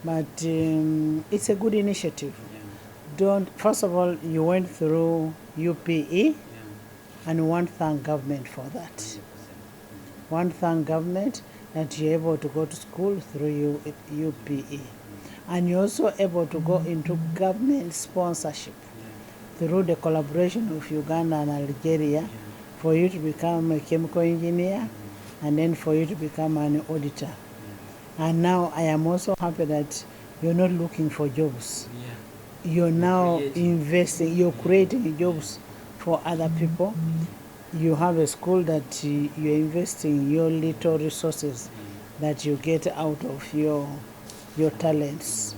But it's a good initiative. First of all, you went through UPE, and we want to thank government for that. Want to thank government that you're able to go to school through UPE. And you're also able to go into government sponsorship through the collaboration of Uganda and Algeria for you to become a chemical engineer and then for you to become an auditor. And now I am also happy that you're not looking for jobs. You're now investing, you're creating jobs for other people. You have a school that you're investing your little resources that you get out of your talents,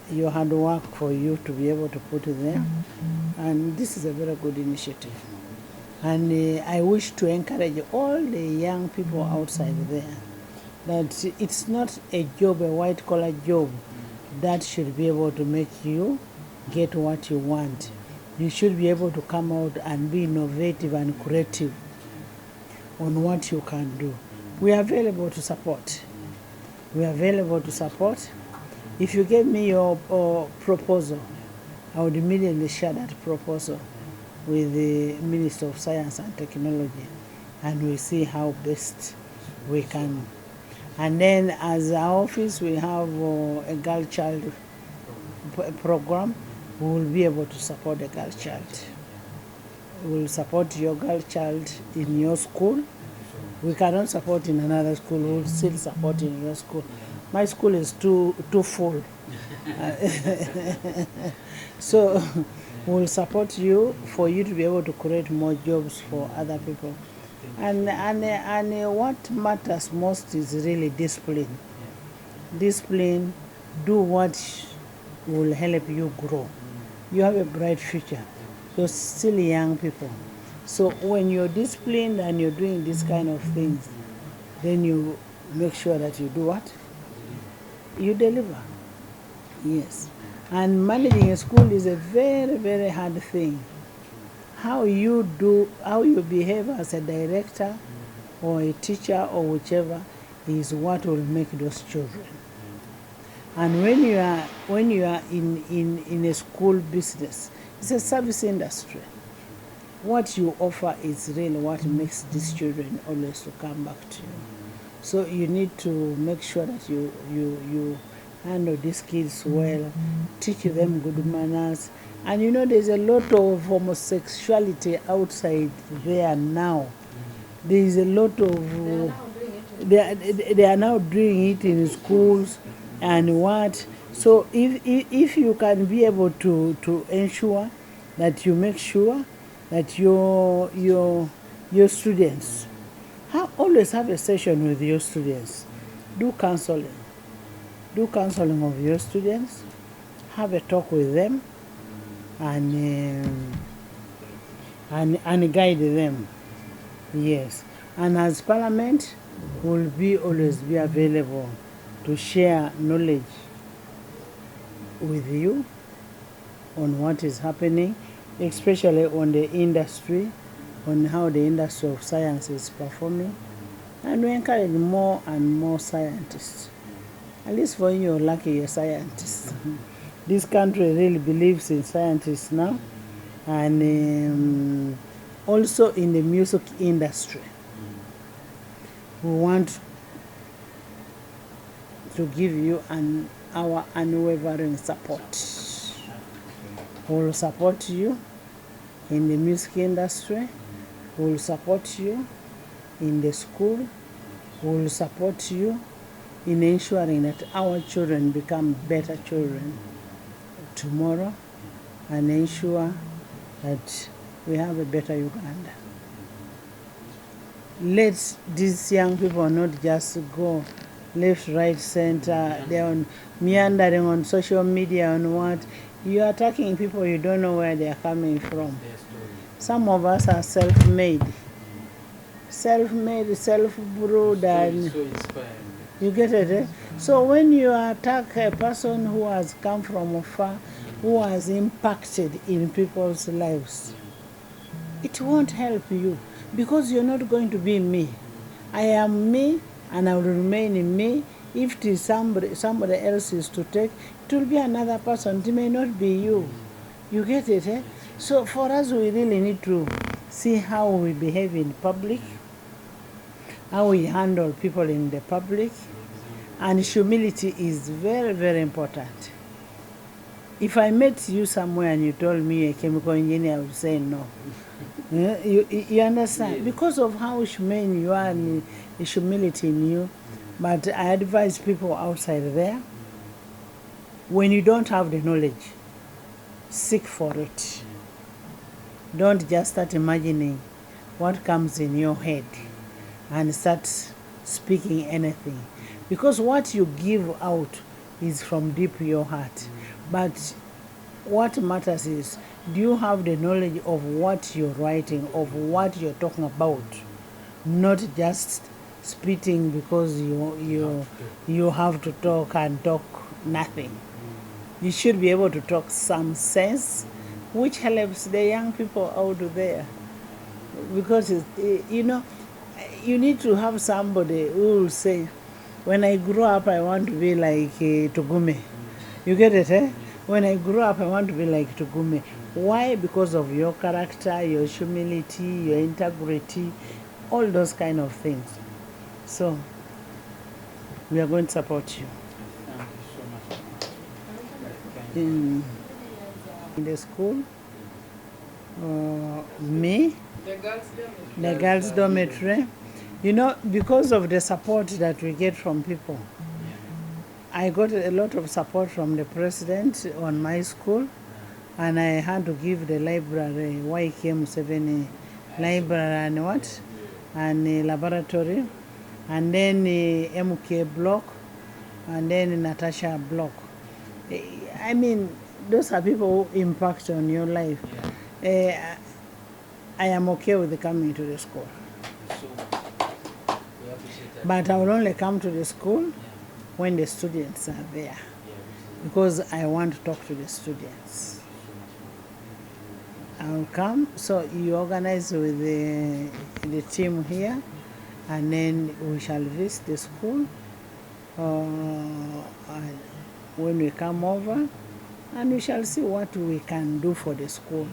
your hard work for you to be able to put it there. And this is a very good initiative. And I wish to encourage all the young people outside there that it's not a job, a white-collar job, that should be able to make you get what you want. You should be able to come out and be innovative and creative on what you can do. We are available to support. We are available to support. If you gave me your proposal, I would immediately share that proposal with the Minister of Science and Technology, and we'll see how best we can. And then as our office, we have a girl-child program. We will be able to support the girl child. We will support your girl child in your school. We cannot support in another school. We will still support in your school. My school is too full. So we will support you for you to be able to create more jobs for other people. And what matters most is really discipline. Discipline, do what will help you grow. You have a bright future. You're still young people. So when you're disciplined and you're doing this kind of things, then you make sure that you do what? You deliver. Yes. And managing a school is a very, very hard thing. How you behave as a director or a teacher or whichever is what will make those children. And when you are in a school business, it's a service industry. What you offer is really what makes these children always to come back to you. So you need to make sure that you handle these kids well, teach them good manners. And you know, there's a lot of homosexuality outside there now. There is a lot of they are now doing it in schools and what. So if you can be able to ensure that you make sure that your students always have a session with your students. Do counseling of your students. Have a talk with them and guide them. Yes. And as Parliament, will always be available to share knowledge with you on what is happening, especially on the industry, on how the industry of science is performing. And we encourage more and more scientists. At least for you, you're lucky you're scientists. This country really believes in scientists now, and also in the music industry. We want to give you our unwavering support. We will support you in the music industry. We will support you in the school. We will support you in ensuring that our children become better children tomorrow, and ensure that we have a better Uganda. Let these young people not just go left, right, center. They're meandering on social media and what. You're attacking people you don't know where they're coming from. Some of us are self-made, self-brewed, and so inspiring. You get it, eh? So when you attack a person who has come from afar, who has impacted in people's lives, it won't help you, because you're not going to be me. I am me, and I will remain in me. If it is somebody else is to take, it will be another person. It may not be you. You get it, eh? So for us, we really need to see how we behave in public, how we handle people in the public, and humility is very, very important. If I met you somewhere and you told me you're a chemical engineer, I would say no. You understand? Because of how humane you are and the humility in you. But I advise people outside there, when you don't have the knowledge, seek for it. Don't just start imagining what comes in your head and start speaking anything. Because what you give out is from deep your heart. But what matters is, do you have the knowledge of what you're writing, of what you're talking about? Not just spitting because you have to talk and talk nothing. You should be able to talk some sense, which helps the young people out there. Because, you need to have somebody who will say, when I grow up, I want to be like Tugume. You get it, eh? When I grow up, I want to be like Tugume. Why? Because of your character, your humility, your integrity, all those kind of things. So, we are going to support you. Thank you so much. In the school, me, the girls' dormitory, because of the support that we get from people, I got a lot of support from the president on my school, and I had to give the library, YKEE 7 library and what? And laboratory, and then MK block, and then Natasha block. I mean, those are people who impact on your life. I am okay with coming to the school. But I will only come to the school when the students are there, because I want to talk to the students. I will come, so you organize with the team here, and then we shall visit the school when we come over, and we shall see what we can do for the school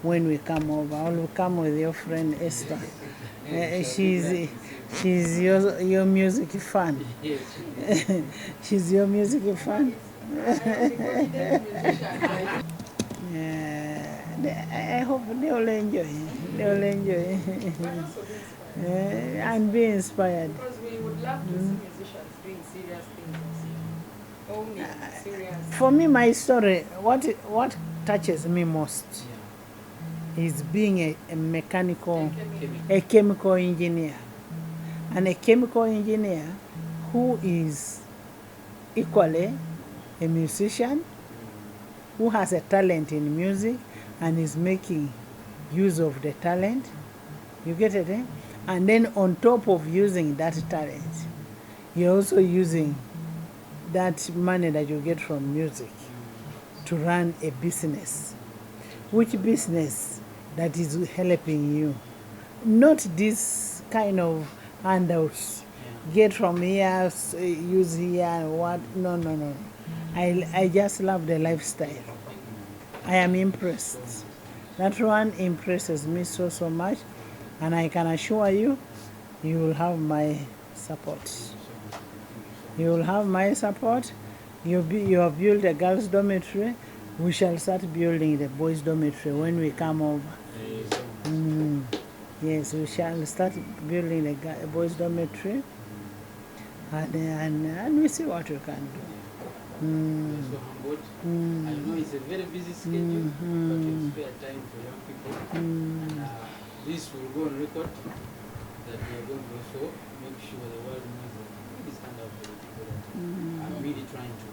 when we come over. I will come with your friend Esther. She's your music fan. She's your music fan. I hope they will enjoy. They will enjoy. And be inspired. Because we would love to see musicians doing serious things. Only serious. For me, my story, what touches me most is being a mechanical, a chemical engineer. And a chemical engineer who is equally a musician, who has a talent in music and is making use of the talent. You get it, eh? And then on top of using that talent, you're also using that money that you get from music to run a business. Which business that is helping you? Not this kind of handouts. Get from here, use here, and what? No. I just love the lifestyle. I am impressed. That one impresses me so much, and I can assure you, you will have my support. You will have my support. You have built a girls' dormitory. We shall start building the boys' dormitory when we come over. Yes, we shall start building the boys' dormitory, and we see what we can do. So humbled. I know it's a very busy schedule, but you spare time for young people. And this will go on record that we are going to also make sure the world knows that this hand out for the people that are really trying to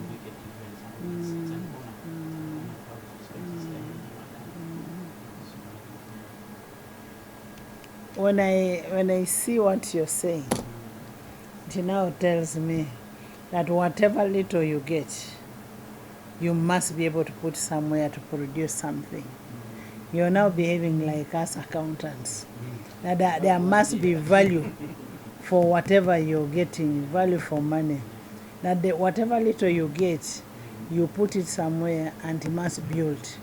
make a difference. And it's an honor. I'm proud to spend this time with you. When I see what you're saying, it now tells me that whatever little you get, you must be able to put somewhere to produce something. You're now behaving like us accountants. That there must be value for whatever you're getting, value for money. That whatever little you get, you put it somewhere and it must build.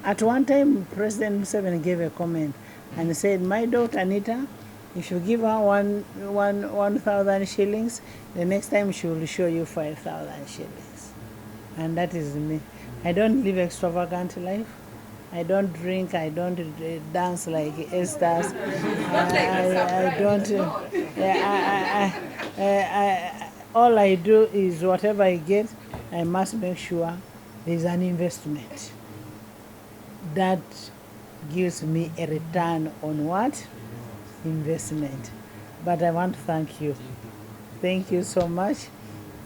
At one time, President Museveni gave a comment and said, my daughter Anita, if you give her 1,000 shillings, the next time she will show you 5,000 shillings. And that is me. I don't live extravagant life. I don't drink. I don't dance like Esther's. I don't. All I do is whatever I get, I must make sure there's an investment that gives me a return on what? Investment. But I want to thank you. Thank you so much.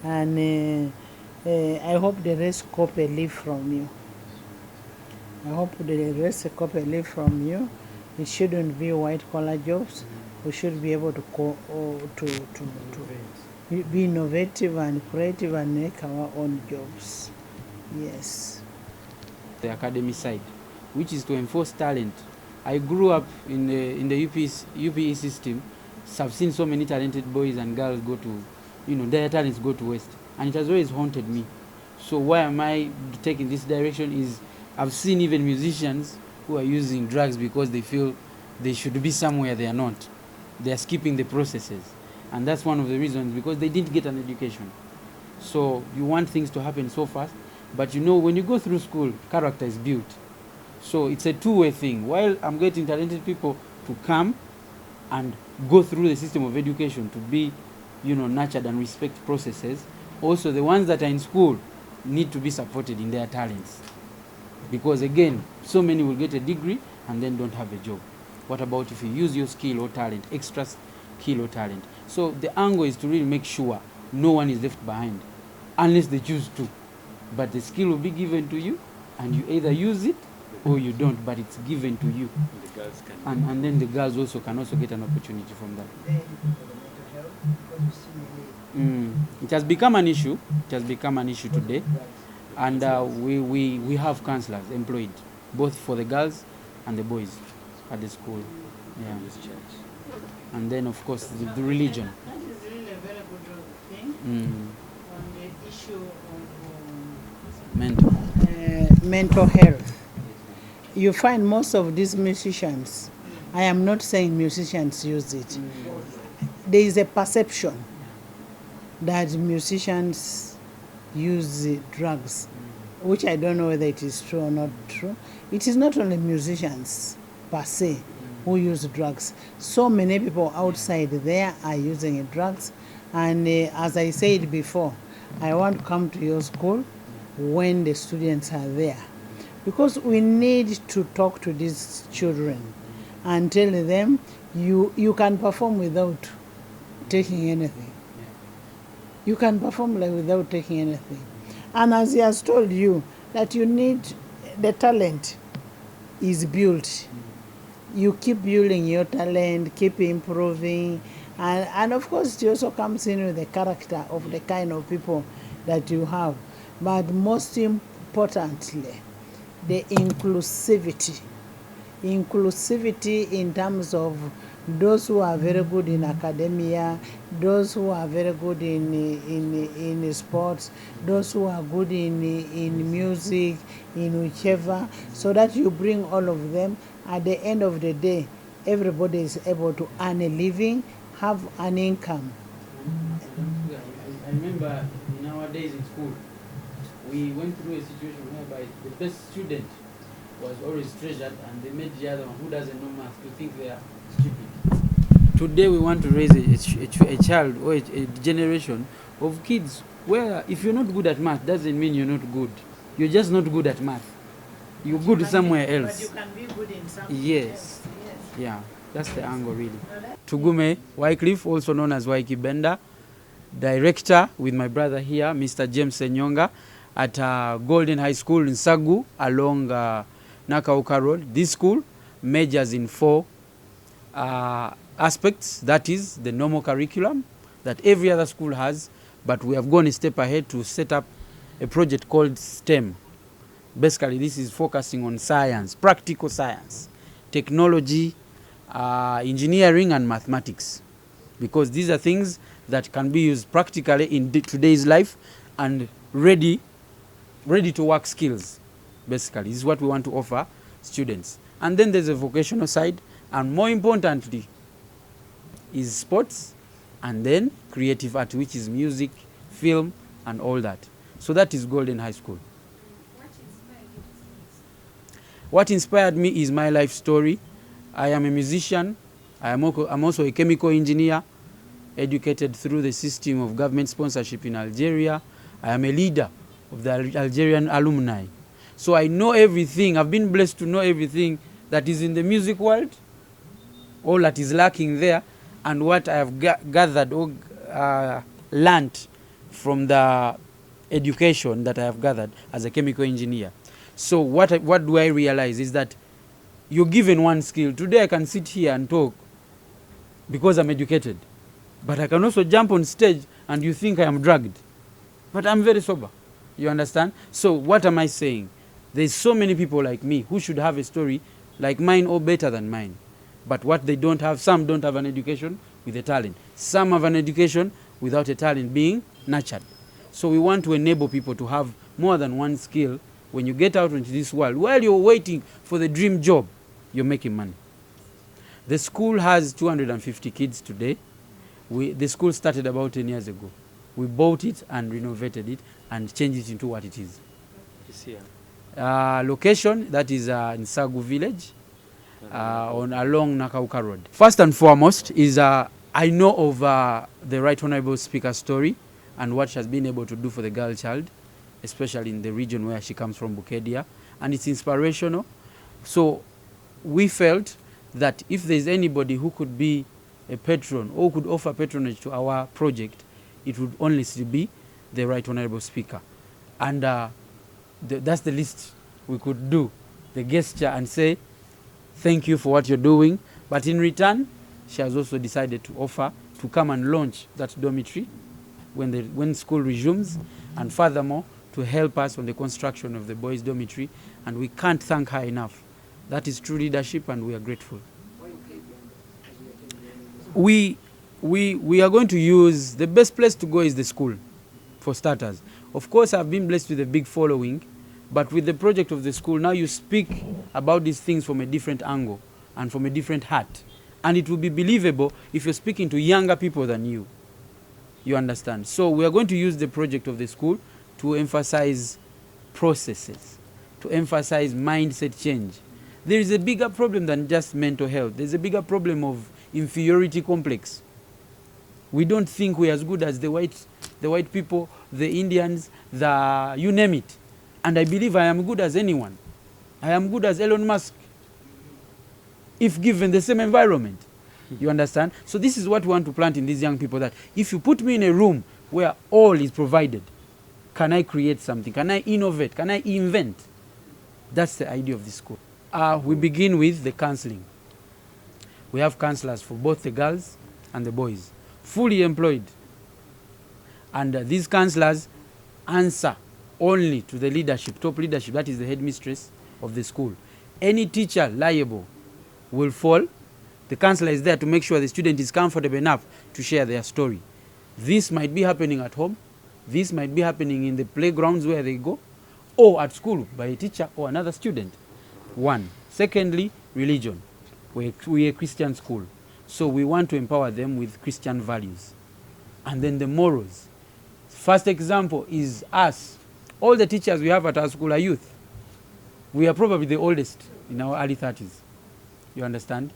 And I hope the rest copy leave from you. I hope the rest copy leave from you. It shouldn't be white collar jobs. We should be able to be innovative and creative and make our own jobs. Yes. The academy side, which is to enforce talent. I grew up in the UPE system. So I've seen so many talented boys and girls go to, their talents go to waste. And it has always haunted me. So why am I taking this direction is I've seen even musicians who are using drugs because they feel they should be somewhere they are not. They are skipping the processes. And that's one of the reasons, because they didn't get an education. So you want things to happen so fast. But when you go through school, character is built. So it's a two-way thing. While I'm getting talented people to come and go through the system of education to be, nurtured and respect processes, also the ones that are in school need to be supported in their talents. Because again, so many will get a degree and then don't have a job. What about if you use your skill or talent, extra skill or talent? So the angle is to really make sure no one is left behind, unless they choose to. But the skill will be given to you, and you either use it or you don't, but it's given to you. And then the girls also can also get an opportunity from that. It has become an issue. It has become an issue today. And we have counselors employed, both for the girls and the boys at the school. Yeah. And then, of course, the religion. That is really a very good thing on the issue of mental health. You find most of these musicians, I am not saying musicians use it. There is a perception that musicians use drugs, which I don't know whether it is true or not true. It is not only musicians per se who use drugs. So many people outside there are using drugs. And as I said before, I want to come to your school when the students are there, because we need to talk to these children and tell them you can perform without taking anything. You can perform without taking anything. And as he has told you, that you need, the talent is built. You keep building your talent, keep improving, and of course it also comes in with the character of the kind of people that you have. But most importantly, the inclusivity in terms of those who are very good in academia, those who are very good in sports, those who are good in music, in whichever, so that you bring all of them. At the end of the day, everybody is able to earn a living, have an income. I remember in our days in school, we went through a situation whereby the best student was always treasured, and they made the other one who doesn't know math to think they are stupid. Today we want to raise a child or a generation of kids where if you're not good at math, doesn't mean you're not good. You're just not good at math. You're good somewhere else. But you can be good in something Yes. else. Yes. Yeah, that's the angle really. Tugume Wycliffe, also known as YKEE Benda, director with my brother here, Mr. James Senyonga, at Golden High School in Sagu along Nakauka Road. This school majors in 4 aspects. That is the normal curriculum that every other school has, but we have gone a step ahead to set up a project called STEM. Basically, this is focusing on science, practical science, technology, engineering and mathematics. because these are things that can be used practically in today's life and ready to work skills. Basically, this is what we want to offer students. And then there's a vocational side, and more importantly is sports, and then creative art, which is music, film, and all that. So that is Golden High School. What inspired me is my life story. I am a musician. I'm also a chemical engineer, educated through the system of government sponsorship in Algeria. I am a leader of the Algerian alumni. So I know everything. I've been blessed to know everything that is in the music world, all that is lacking there, and what I have gathered or learned from the education that I have gathered as a chemical engineer. So what do I realize is that you're given one skill. Today I can sit here and talk because I'm educated, but I can also jump on stage and you think I am drugged, but I'm very sober. You understand? So what am I saying? There's so many people like me who should have a story like mine or better than mine. But what they don't have, some don't have an education with a talent. Some have an education without a talent being nurtured. So we want to enable people to have more than one skill. When you get out into this world, while you're waiting for the dream job, you're making money. The school has 250 kids today. The school started about 10 years ago. We bought it and renovated it and changed it into what it is. Location, that is in Sagu village, along Nakauka Road. First and foremost is I know of the Right Honorable Speaker's story and what she has been able to do for the girl child, especially in the region where she comes from, Bukedia, and it's inspirational. So we felt that if there's anybody who could be a patron or could offer patronage to our project, it would only be the Right Honorable Speaker. And that's the least we could do, the gesture, and say thank you for what you're doing. But in return, she has also decided to offer to come and launch that dormitory when school resumes, and furthermore to help us on the construction of the boys' dormitory. And we can't thank her enough. That is true leadership, and we are grateful. We are going to use, the best place to go is the school, for starters. Of course, I've been blessed with a big following, but with the project of the school, now you speak about these things from a different angle and from a different heart. And it will be believable if you're speaking to younger people than you. You understand? So we are going to use the project of the school to emphasize processes, to emphasize mindset change. There is a bigger problem than just mental health. There's a bigger problem of inferiority complex. We don't think we're as good as the white people, the Indians, you name it. And I believe I am good as anyone. I am good as Elon Musk, if given the same environment. You understand? So this is what we want to plant in these young people, that if you put me in a room where all is provided, can I create something? Can I innovate? Can I invent? That's the idea of this school. We begin with the counseling. We have counselors for both the girls and the boys, fully employed. And these counselors answer only to the leadership, top leadership, that is the headmistress of the school. Any teacher liable will fall. The counselor is there to make sure the student is comfortable enough to share their story. This might be happening at home. This might be happening in the playgrounds where they go, or at school by a teacher or another student. One. Secondly, religion. We're a Christian school, so we want to empower them with Christian values. And then the morals. First example is us. All the teachers we have at our school are youth. We are probably the oldest in our early 30s. You understand?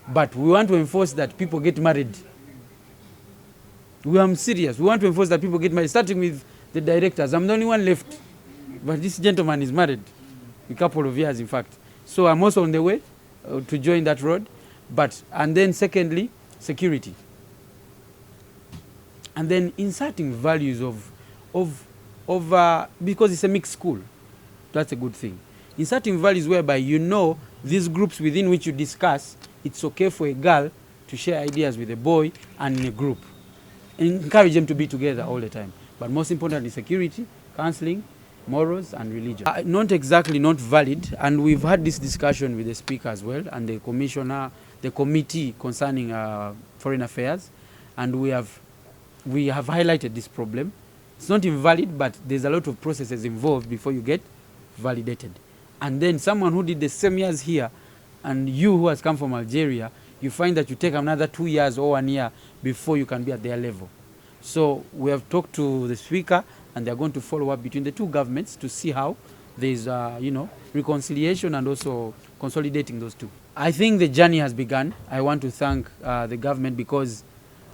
But we want to enforce that people get married. We are serious. We want to enforce that people get married, starting with the directors. I'm the only one left, but this gentleman is married, a couple of years in fact. So I'm also on the way to join that road. And then secondly, security. And then inserting values because it's a mixed school. That's a good thing. Inserting values whereby you know these groups within which you discuss, it's okay for a girl to share ideas with a boy and in a group. And encourage them to be together all the time. But most importantly, security, counseling, morals, and religion. Not exactly not valid, and we've had this discussion with the speaker as well, and the commissioner, the committee concerning foreign affairs, and we have highlighted this problem. It's not invalid, but there's a lot of processes involved before you get validated. And then someone who did the same years here, and you who has come from Algeria, you find that you take another 2 years or 1 year before you can be at their level. So we have talked to the speaker, and they're going to follow up between the two governments to see how there's reconciliation and also consolidating those two. I think the journey has begun. I want to thank the government, because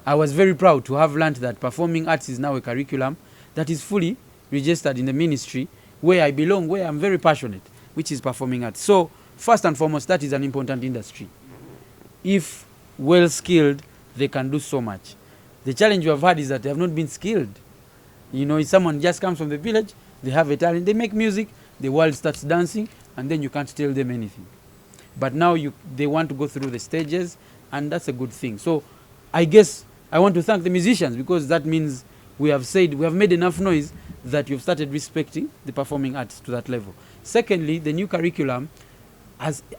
I was very proud to have learned that performing arts is now a curriculum that is fully registered in the ministry where I belong, where I'm very passionate, which is performing arts. So first and foremost, that is an important industry. If well skilled, they can do so much. The challenge we have had is that they have not been skilled. You know, if someone just comes from the village, they have a talent, they make music, the world starts dancing, and then you can't tell them anything. But now they want to go through the stages, and that's a good thing. So I guess I want to thank the musicians, because that means we have made enough noise that you've started respecting the performing arts to that level. Secondly, the new curriculum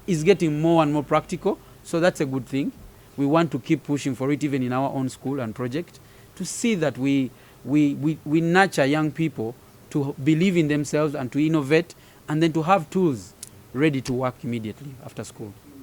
is getting more and more practical, so that's a good thing. We want to keep pushing for it, even in our own school and project, to see that we nurture young people to believe in themselves and to innovate, and then to have tools ready to work immediately after school.